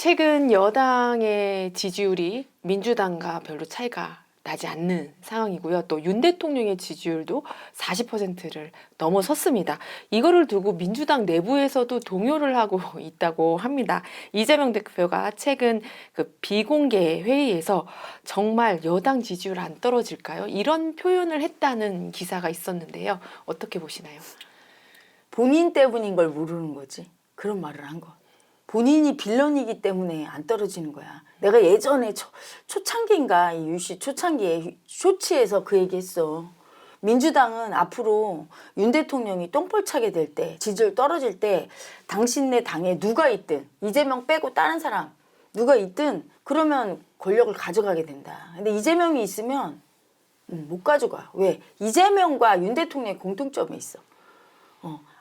최근 여당의 지지율이 민주당과 별로 차이가 나지 않는 상황이고요. 또 윤 대통령의 지지율도 40%를 넘어섰습니다. 이거를 두고 민주당 내부에서도 동요를 하고 있다고 합니다. 이재명 대표가 최근 그 비공개 회의에서 정말 여당 지지율 안 떨어질까요? 이런 표현을 했다는 기사가 있었는데요. 어떻게 보시나요? 본인 때문인 걸 모르는 거지. 그런 말을 한 거. 본인이 빌런이기 때문에 안 떨어지는 거야. 내가 예전에 초창기인가 이 유시 초창기에 쇼츠에서 그 얘기했어. 민주당은 앞으로 윤 대통령이 똥볼 차게 될 때, 지지율 떨어질 때 당신네 당에 누가 있든 이재명 빼고 다른 사람 누가 있든 그러면 권력을 가져가게 된다. 근데 이재명이 있으면 못 가져가. 왜? 이재명과 윤 대통령의 공통점이 있어.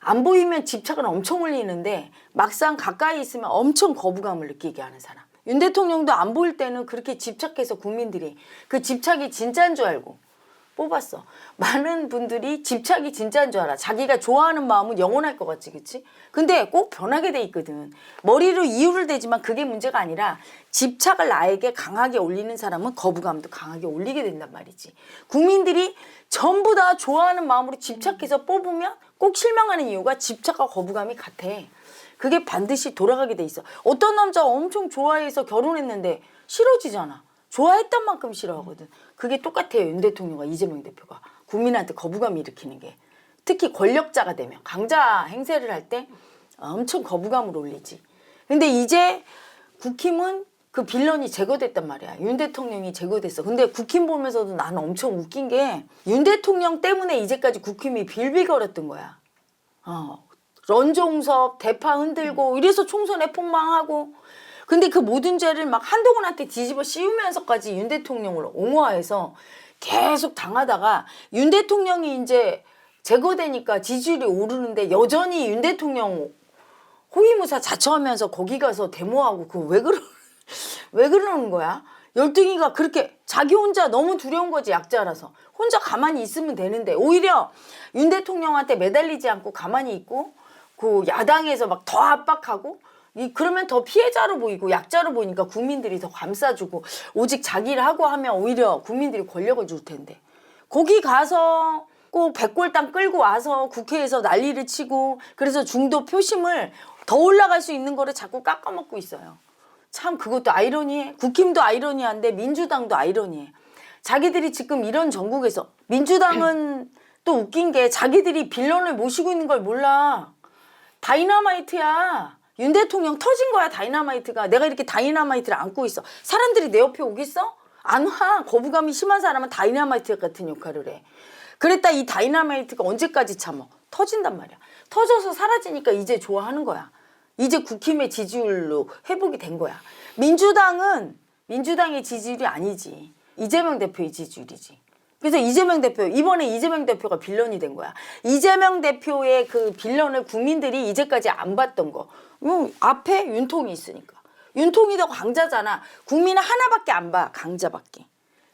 안 보이면 집착은 엄청 올리는데 막상 가까이 있으면 엄청 거부감을 느끼게 하는 사람. 윤 대통령도 안 보일 때는 그렇게 집착해서 국민들이 그 집착이 진짜인 줄 알고 뽑았어. 많은 분들이 집착이 진짜인 줄 알아. 자기가 좋아하는 마음은 영원할 것 같지, 그치? 근데 꼭 변하게 돼 있거든. 머리로 이유를 대지만 그게 문제가 아니라 집착을 나에게 강하게 올리는 사람은 거부감도 강하게 올리게 된단 말이지. 국민들이 전부 다 좋아하는 마음으로 집착해서 뽑으면 꼭 실망하는 이유가 집착과 거부감이 같아. 그게 반드시 돌아가게 돼 있어. 어떤 남자 엄청 좋아해서 결혼했는데 싫어지잖아. 좋아했던 만큼 싫어하거든. 그게 똑같아요. 윤 대통령과 이재명 대표가. 국민한테 거부감 일으키는 게. 특히 권력자가 되면 강자 행세를 할 때 엄청 거부감을 올리지. 근데 이제 국힘은 그 빌런이 제거됐단 말이야. 윤 대통령이 제거됐어. 근데 국힘 보면서도 나는 엄청 웃긴 게 윤 대통령 때문에 이제까지 국힘이 빌빌거렸던 거야. 런종섭 대파 흔들고 이래서 총선에 폭망하고. 근데 그 모든 죄를 막 한동훈한테 뒤집어 씌우면서까지 윤 대통령을 옹호해서 계속 당하다가 윤 대통령이 이제 제거되니까 지지율이 오르는데 여전히 윤 대통령 호위무사 자처하면서 거기 가서 데모하고 왜 그러는 거야? 열등이가 그렇게 자기 혼자 너무 두려운 거지. 약자라서 혼자 가만히 있으면 되는데 오히려 윤 대통령한테 매달리지 않고 가만히 있고 그 야당에서 막 더 압박하고 그러면 더 피해자로 보이고 약자로 보이니까 국민들이 더 감싸주고 오직 자기를 하고 하면 오히려 국민들이 권력을 줄 텐데 거기 가서 꼭 백골당 끌고 와서 국회에서 난리를 치고 그래서 중도 표심을 더 올라갈 수 있는 거를 자꾸 깎아먹고 있어요. 참 그것도 아이러니해. 국힘도 아이러니한데 민주당도 아이러니해. 자기들이 지금 이런 전국에서 민주당은 또 웃긴 게 자기들이 빌런을 모시고 있는 걸 몰라. 다이너마이트야. 윤 대통령 터진 거야. 다이너마이트가. 내가 이렇게 다이너마이트를 안고 있어. 사람들이 내 옆에 오겠어? 안 와. 거부감이 심한 사람은 다이너마이트 같은 역할을 해. 그랬다 이 다이너마이트가 언제까지 참어? 터진단 말이야. 터져서 사라지니까 이제 좋아하는 거야. 이제 국힘의 지지율로 회복이 된 거야. 민주당은 민주당의 지지율이 아니지. 이재명 대표의 지지율이지. 그래서 이재명 대표, 이번에 이재명 대표가 빌런이 된 거야. 이재명 대표의 그 빌런을 국민들이 이제까지 안 봤던 거. 앞에 윤통이 있으니까. 윤통이 더 강자잖아. 국민은 하나밖에 안 봐. 강자밖에.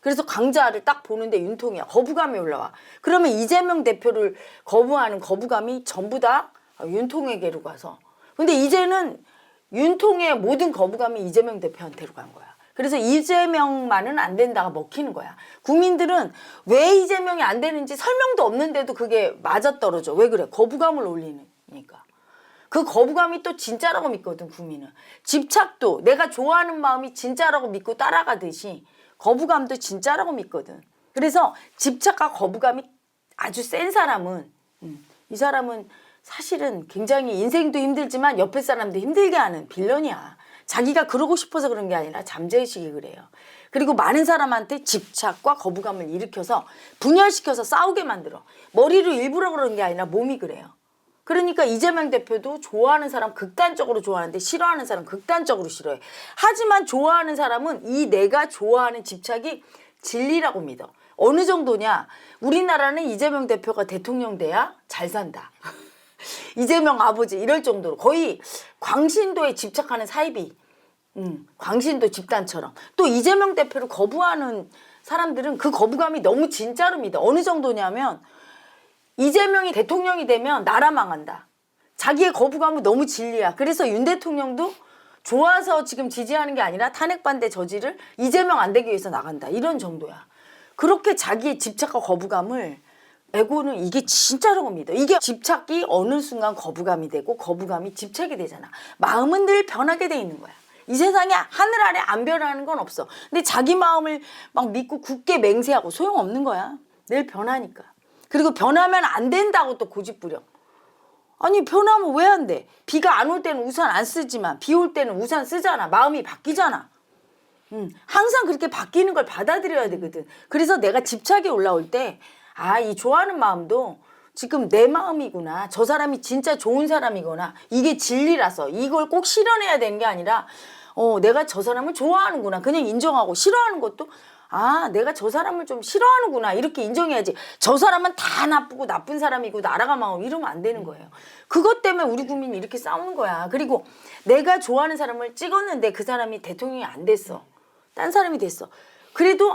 그래서 강자를 딱 보는데 윤통이야. 거부감이 올라와. 그러면 이재명 대표를 거부하는 거부감이 전부 다 윤통에게로 가서. 근데 이제는 윤통의 모든 거부감이 이재명 대표한테로 간 거야. 그래서 이재명만은 안 된다가 먹히는 거야. 국민들은 왜 이재명이 안 되는지 설명도 없는데도 그게 맞아떨어져. 왜 그래? 거부감을 올리니까. 그 거부감이 또 진짜라고 믿거든, 국민은. 집착도 내가 좋아하는 마음이 진짜라고 믿고 따라가듯이 거부감도 진짜라고 믿거든. 그래서 집착과 거부감이 아주 센 사람은 이 사람은 사실은 굉장히 인생도 힘들지만 옆에 사람도 힘들게 하는 빌런이야. 자기가 그러고 싶어서 그런 게 아니라 잠재의식이 그래요. 그리고 많은 사람한테 집착과 거부감을 일으켜서 분열시켜서 싸우게 만들어. 머리로 일부러 그런 게 아니라 몸이 그래요. 그러니까 이재명 대표도 좋아하는 사람 극단적으로 좋아하는데 싫어하는 사람 극단적으로 싫어해. 하지만 좋아하는 사람은 이 내가 좋아하는 집착이 진리라고 믿어. 어느 정도냐? 우리나라는 이재명 대표가 대통령 돼야 잘 산다. 이재명 아버지 이럴 정도로 거의 광신도에 집착하는 사이비. 광신도 집단처럼. 또 이재명 대표를 거부하는 사람들은 그 거부감이 너무 진짜로 믿어. 어느 정도냐면 이재명이 대통령이 되면 나라 망한다. 자기의 거부감은 너무 진리야. 그래서 윤 대통령도 좋아서 지금 지지하는 게 아니라 탄핵 반대 저지를 이재명 안 되기 위해서 나간다. 이런 정도야. 그렇게 자기의 집착과 거부감을 에고는 이게 진짜라고 믿어. 이게 집착이 어느 순간 거부감이 되고 거부감이 집착이 되잖아. 마음은 늘 변하게 돼 있는 거야. 이 세상에 하늘 아래 안 변하는 건 없어. 근데 자기 마음을 막 믿고 굳게 맹세하고 소용없는 거야. 늘 변하니까. 그리고 변하면 안 된다고 또 고집부려. 아니 변하면 왜 안 돼? 비가 안 올 때는 우산 안 쓰지만 비 올 때는 우산 쓰잖아. 마음이 바뀌잖아. 항상 그렇게 바뀌는 걸 받아들여야 되거든. 그래서 내가 집착이 올라올 때 이 좋아하는 마음도 지금 내 마음이구나. 저 사람이 진짜 좋은 사람이거나 이게 진리라서 이걸 꼭 실현해야 되는 게 아니라 내가 저 사람을 좋아하는구나. 그냥 인정하고 싫어하는 것도 내가 저 사람을 좀 싫어하는구나. 이렇게 인정해야지. 저 사람은 다 나쁘고 나쁜 사람이고 나라가 망하고 이러면 안 되는 거예요. 그것 때문에 우리 국민이 이렇게 싸우는 거야. 그리고 내가 좋아하는 사람을 찍었는데 그 사람이 대통령이 안 됐어. 딴 사람이 됐어. 그래도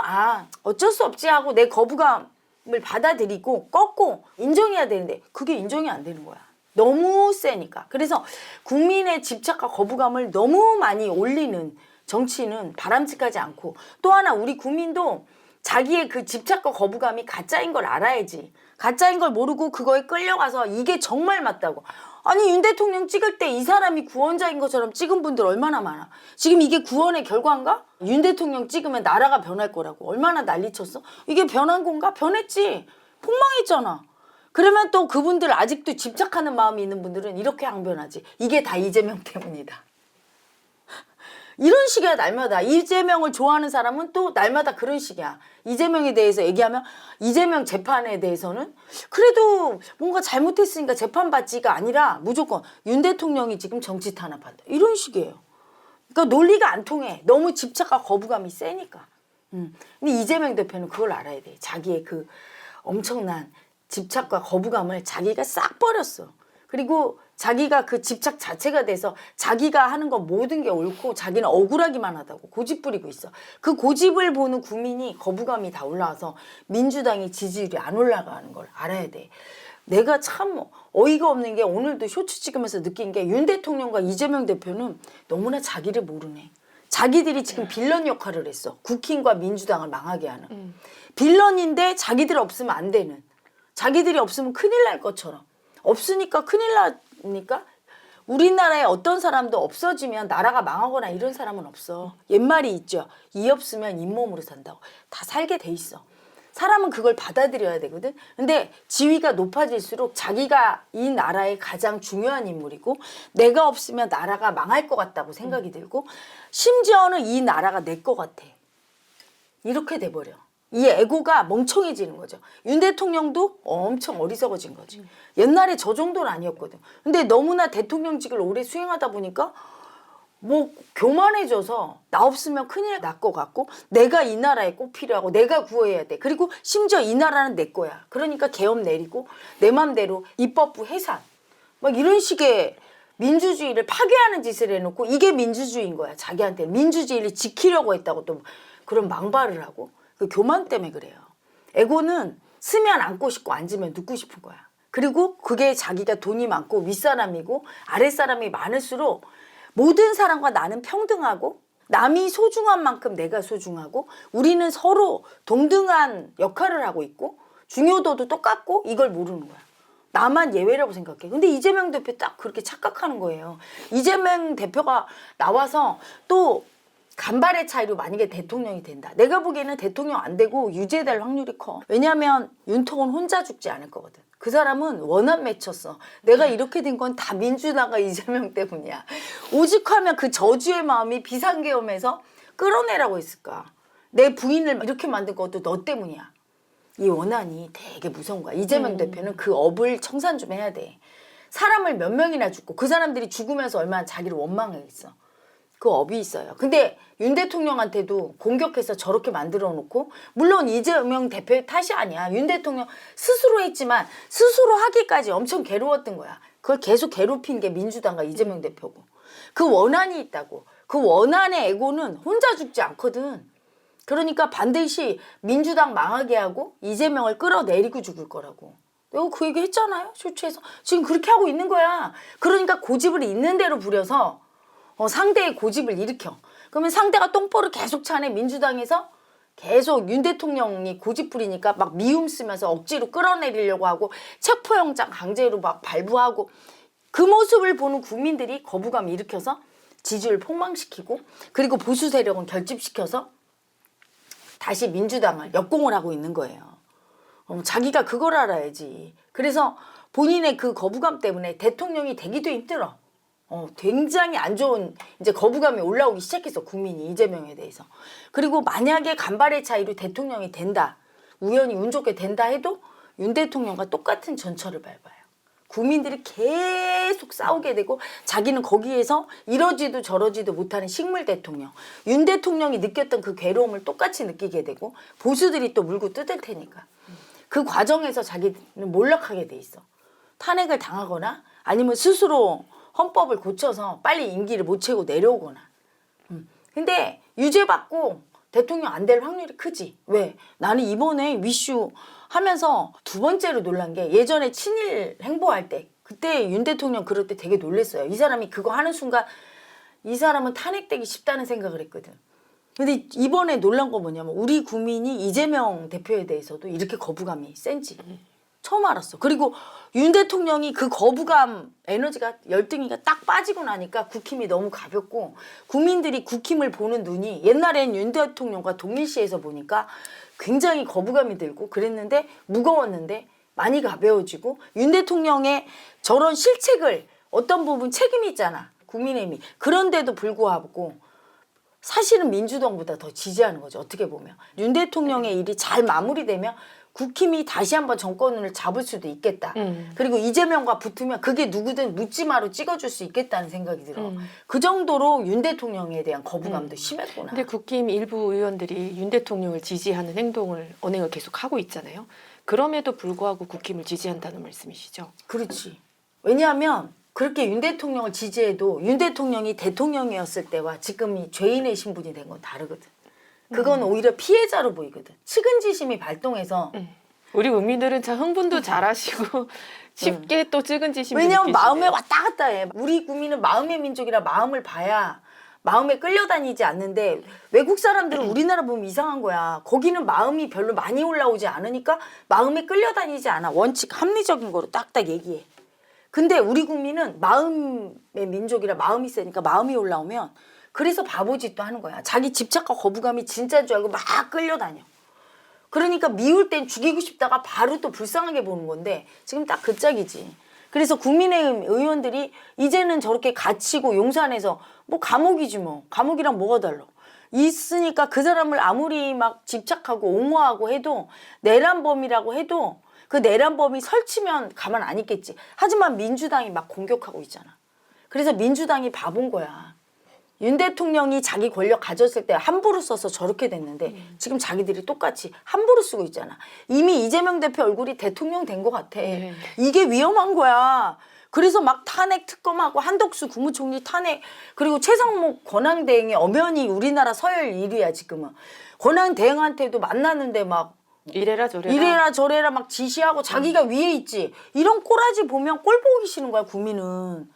어쩔 수 없지 하고 내 거부감을 받아들이고 꺾고 인정해야 되는데 그게 인정이 안 되는 거야. 너무 세니까. 그래서 국민의 집착과 거부감을 너무 많이 올리는 정치는 바람직하지 않고, 또 하나 우리 국민도 자기의 그 집착과 거부감이 가짜인 걸 알아야지. 가짜인 걸 모르고 그거에 끌려가서 이게 정말 맞다고. 아니 윤 대통령 찍을 때 이 사람이 구원자인 것처럼 찍은 분들 얼마나 많아. 지금 이게 구원의 결과인가? 윤 대통령 찍으면 나라가 변할 거라고 얼마나 난리쳤어? 이게 변한 건가? 변했지. 폭망했잖아. 그러면 또 그분들 아직도 집착하는 마음이 있는 분들은 이렇게 항변하지. 이게 다 이재명 때문이다. 이런 식이야 날마다. 이재명을 좋아하는 사람은 또 날마다 그런 식이야. 이재명에 대해서 얘기하면 이재명 재판에 대해서는 그래도 뭔가 잘못했으니까 재판받지가 아니라 무조건 윤 대통령이 지금 정치 탄압한다. 이런 식이에요. 그러니까 논리가 안 통해. 너무 집착과 거부감이 세니까. 근데 이재명 대표는 그걸 알아야 돼. 자기의 그 엄청난 집착과 거부감을 자기가 싹 버렸어. 그리고 자기가 그 집착 자체가 돼서 자기가 하는 건 모든 게 옳고 자기는 억울하기만 하다고 고집 부리고 있어. 그 고집을 보는 국민이 거부감이 다 올라와서 민주당이 지지율이 안 올라가는 걸 알아야 돼. 내가 참 어이가 없는 게 오늘도 쇼츠 찍으면서 느낀 게 윤 대통령과 이재명 대표는 너무나 자기를 모르네. 자기들이 지금 빌런 역할을 했어. 국힘과 민주당을 망하게 하는. 빌런인데 자기들 없으면 안 되는. 자기들이 없으면 큰일 날 것처럼. 없으니까 큰일 나니까 우리나라에 어떤 사람도 없어지면 나라가 망하거나 이런 사람은 없어. 옛말이 있죠. 이 없으면 잇몸으로 산다고. 다 살게 돼 있어. 사람은 그걸 받아들여야 되거든. 근데 지위가 높아질수록 자기가 이 나라의 가장 중요한 인물이고 내가 없으면 나라가 망할 것 같다고 생각이 들고 심지어는 이 나라가 내 것 같아. 이렇게 돼버려. 이 에고가 멍청해지는 거죠. 윤 대통령도 엄청 어리석어진 거지. 옛날에 저 정도는 아니었거든. 근데 너무나 대통령직을 오래 수행하다 보니까 뭐 교만해져서 나 없으면 큰일 날 것 같고 내가 이 나라에 꼭 필요하고 내가 구해야 돼. 그리고 심지어 이 나라는 내 거야. 그러니까 계엄 내리고 내 맘대로 입법부 해산. 막 이런 식의 민주주의를 파괴하는 짓을 해놓고 이게 민주주의인 거야. 자기한테 민주주의를 지키려고 했다고 또 그런 망발을 하고. 그 교만 때문에 그래요. 에고는 쓰면 안고 싶고 앉으면 눕고 싶은 거야. 그리고 그게 자기가 돈이 많고 윗사람이고 아랫사람이 많을수록 모든 사람과 나는 평등하고 남이 소중한 만큼 내가 소중하고 우리는 서로 동등한 역할을 하고 있고 중요도도 똑같고 이걸 모르는 거야. 나만 예외라고 생각해. 근데 이재명 대표 딱 그렇게 착각하는 거예요. 이재명 대표가 나와서 또 간발의 차이로 만약에 대통령이 된다. 내가 보기에는 대통령 안 되고 유죄될 확률이 커. 왜냐하면 윤통은 혼자 죽지 않을 거거든. 그 사람은 원한 맺혔어. 내가 이렇게 된 건 다 민주당과 이재명 때문이야. 오직하면 그 저주의 마음이 비상계엄에서 끌어내라고 했을까. 내 부인을 이렇게 만든 것도 너 때문이야. 이 원한이 되게 무서운 거야. 이재명 대표는 그 업을 청산 좀 해야 돼. 사람을 몇 명이나 죽고 그 사람들이 죽으면서 얼마나 자기를 원망했어. 그 업이 있어요. 근데 윤 대통령한테도 공격해서 저렇게 만들어 놓고 물론 이재명 대표의 탓이 아니야. 윤 대통령 스스로 했지만 스스로 하기까지 엄청 괴로웠던 거야. 그걸 계속 괴롭힌 게 민주당과 이재명 대표고. 그 원한이 있다고. 그 원한의 에고는 혼자 죽지 않거든. 그러니까 반드시 민주당 망하게 하고 이재명을 끌어내리고 죽을 거라고. 내가 그 얘기 했잖아요. 쇼츠에서. 지금 그렇게 하고 있는 거야. 그러니까 고집을 있는 대로 부려서 상대의 고집을 일으켜. 그러면 상대가 똥볼을 계속 차네. 민주당에서 계속 윤 대통령이 고집 부리니까 막 미움 쓰면서 억지로 끌어내리려고 하고 체포영장 강제로 막 발부하고 그 모습을 보는 국민들이 거부감 일으켜서 지지율 폭망시키고 그리고 보수 세력은 결집시켜서 다시 민주당을 역공을 하고 있는 거예요. 자기가 그걸 알아야지. 그래서 본인의 그 거부감 때문에 대통령이 되기도 힘들어. 굉장히 안 좋은 이제 거부감이 올라오기 시작했어. 국민이 이재명에 대해서. 그리고 만약에 간발의 차이로 대통령이 된다. 우연히 운 좋게 된다 해도 윤 대통령과 똑같은 전철을 밟아요. 국민들이 계속 싸우게 되고 자기는 거기에서 이러지도 저러지도 못하는 식물 대통령. 윤 대통령이 느꼈던 그 괴로움을 똑같이 느끼게 되고 보수들이 또 물고 뜯을 테니까. 그 과정에서 자기는 몰락하게 돼 있어. 탄핵을 당하거나 아니면 스스로 헌법을 고쳐서 빨리 임기를 못 채우고 내려오거나. 근데 유죄받고 대통령 안 될 확률이 크지. 왜? 나는 이번에 위슈 하면서 두 번째로 놀란 게 예전에 친일 행보할 때 그때 윤 대통령 그럴 때 되게 놀랬어요. 이 사람이 그거 하는 순간 이 사람은 탄핵되기 쉽다는 생각을 했거든. 근데 이번에 놀란 거 뭐냐면 우리 국민이 이재명 대표에 대해서도 이렇게 거부감이 센지 처음 알았어. 그리고 윤 대통령이 그 거부감 에너지가 열등이가 딱 빠지고 나니까 국힘이 너무 가볍고 국민들이 국힘을 보는 눈이 옛날엔 윤 대통령과 동일시해서 보니까 굉장히 거부감이 들고 그랬는데 무거웠는데 많이 가벼워지고 윤 대통령의 저런 실책을 어떤 부분 책임이 있잖아. 국민의힘이. 그런데도 불구하고 사실은 민주당보다 더 지지하는 거죠. 어떻게 보면. 윤 대통령의 일이 잘 마무리되면 국힘이 다시 한번 정권을 잡을 수도 있겠다. 그리고 이재명과 붙으면 그게 누구든 묻지마로 찍어줄 수 있겠다는 생각이 들어. 그 정도로 윤 대통령에 대한 거부감도 심했구나. 근데 국힘 일부 의원들이 윤 대통령을 지지하는 행동을 언행을 계속 하고 있잖아요. 그럼에도 불구하고 국힘을 지지한다는 말씀이시죠? 그렇지. 왜냐하면 그렇게 윤 대통령을 지지해도 윤 대통령이 대통령이었을 때와 지금이 죄인의 신분이 된 건 다르거든. 그건 오히려 피해자로 보이거든. 측은지심이 발동해서. 우리 국민들은 참 흥분도 잘하시고 쉽게 또 측은지심이 왜냐면 느끼시네요. 마음에 왔다 갔다 해. 우리 국민은 마음의 민족이라 마음을 봐야 마음에 끌려다니지 않는데 외국 사람들은 우리나라 보면 이상한 거야. 거기는 마음이 별로 많이 올라오지 않으니까 마음에 끌려다니지 않아. 원칙 합리적인 거로 딱딱 얘기해. 근데 우리 국민은 마음의 민족이라 마음이 세니까 마음이 올라오면 그래서 바보짓도 하는 거야. 자기 집착과 거부감이 진짜인 줄 알고 막 끌려다녀. 그러니까 미울 땐 죽이고 싶다가 바로 또 불쌍하게 보는 건데 지금 딱 그 짝이지. 그래서 국민의힘 의원들이 이제는 저렇게 갇히고 용산에서 뭐 감옥이지 뭐. 감옥이랑 뭐가 달라. 있으니까 그 사람을 아무리 막 집착하고 옹호하고 해도 내란범이라고 해도 그 내란범이 설치면 가만 안 있겠지. 하지만 민주당이 막 공격하고 있잖아. 그래서 민주당이 바본 거야. 윤 대통령이 자기 권력 가졌을 때 함부로 써서 저렇게 됐는데 지금 자기들이 똑같이 함부로 쓰고 있잖아. 이미 이재명 대표 얼굴이 대통령 된 것 같아. 이게 위험한 거야. 그래서 막 탄핵 특검하고 한덕수 국무총리 탄핵 그리고 최상목 권한대행이 엄연히 우리나라 서열 1위야 지금은. 권한대행한테도 만나는데 막 이래라 저래라. 이래라 저래라 막 지시하고 자기가 위에 있지. 이런 꼬라지 보면 꼴 보기 싫은 거야 국민은.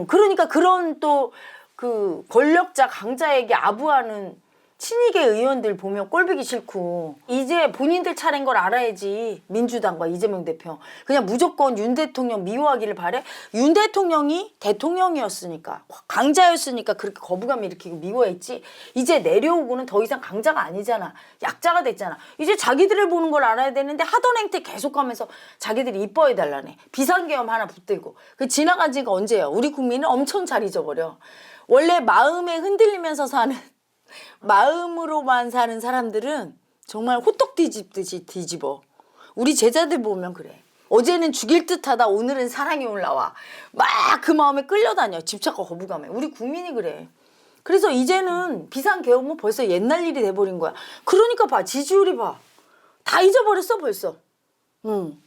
그러니까 그런 또 그 권력자 강자에게 아부하는 친이계 의원들 보면 꼴보기 싫고 이제 본인들 차례인 걸 알아야지. 민주당과 이재명 대표 그냥 무조건 윤 대통령 미워하기를 바래. 윤 대통령이 대통령이었으니까 강자였으니까 그렇게 거부감 일으키고 미워했지. 이제 내려오고는 더 이상 강자가 아니잖아. 약자가 됐잖아. 이제 자기들을 보는 걸 알아야 되는데 하던 행태 계속하면서 자기들이 이뻐해 달라네. 비상계엄 하나 붙들고. 그 지나간 지가 언제야. 우리 국민은 엄청 잘 잊어버려. 원래 마음에 흔들리면서 사는 마음으로만 사는 사람들은 정말 호떡 뒤집듯이 뒤집어. 우리 제자들 보면 그래. 어제는 죽일 듯하다 오늘은 사랑이 올라와. 막 그 마음에 끌려다녀. 집착과 거부감에. 우리 국민이 그래. 그래서 이제는 비상계엄은 벌써 옛날 일이 돼버린 거야. 그러니까 봐. 지지율이 봐. 다 잊어버렸어 벌써.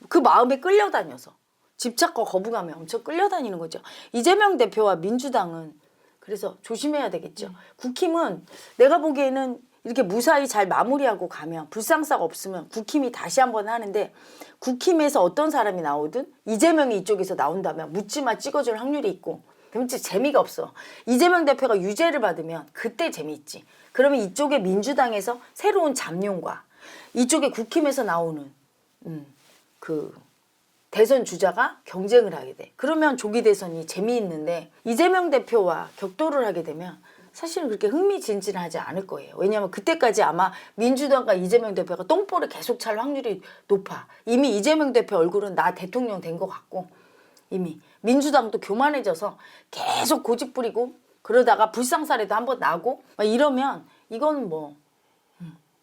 그 마음에 끌려다녀서. 집착과 거부감에 엄청 끌려다니는 거죠. 이재명 대표와 민주당은 그래서 조심해야 되겠죠. 국힘은 내가 보기에는 이렇게 무사히 잘 마무리하고 가면 불상사가 없으면 국힘이 다시 한번 하는데 국힘에서 어떤 사람이 나오든 이재명이 이쪽에서 나온다면 묻지마 찍어줄 확률이 있고 그럼 진짜 재미가 없어. 이재명 대표가 유죄를 받으면 그때 재미있지. 그러면 이쪽에 민주당에서 새로운 잠룡과 이쪽에 국힘에서 나오는 그 대선 주자가 경쟁을 하게 돼. 그러면 조기 대선이 재미있는데 이재명 대표와 격돌을 하게 되면 사실은 그렇게 흥미진진하지 않을 거예요. 왜냐하면 그때까지 아마 민주당과 이재명 대표가 똥볼을 계속 찰 확률이 높아. 이미 이재명 대표 얼굴은 나 대통령 된 것 같고 이미 민주당도 교만해져서 계속 고집 부리고 그러다가 불상사례도 한번 나고 막 이러면 이건 뭐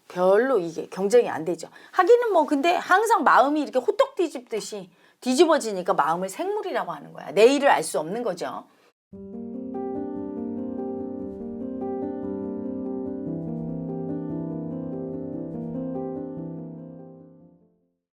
별로 이게 경쟁이 안 되죠. 하기는 뭐 근데 항상 마음이 이렇게 호떡 뒤집듯이 뒤집어지니까 마음을 생물이라고 하는 거야. 내일을 알 수 없는 거죠.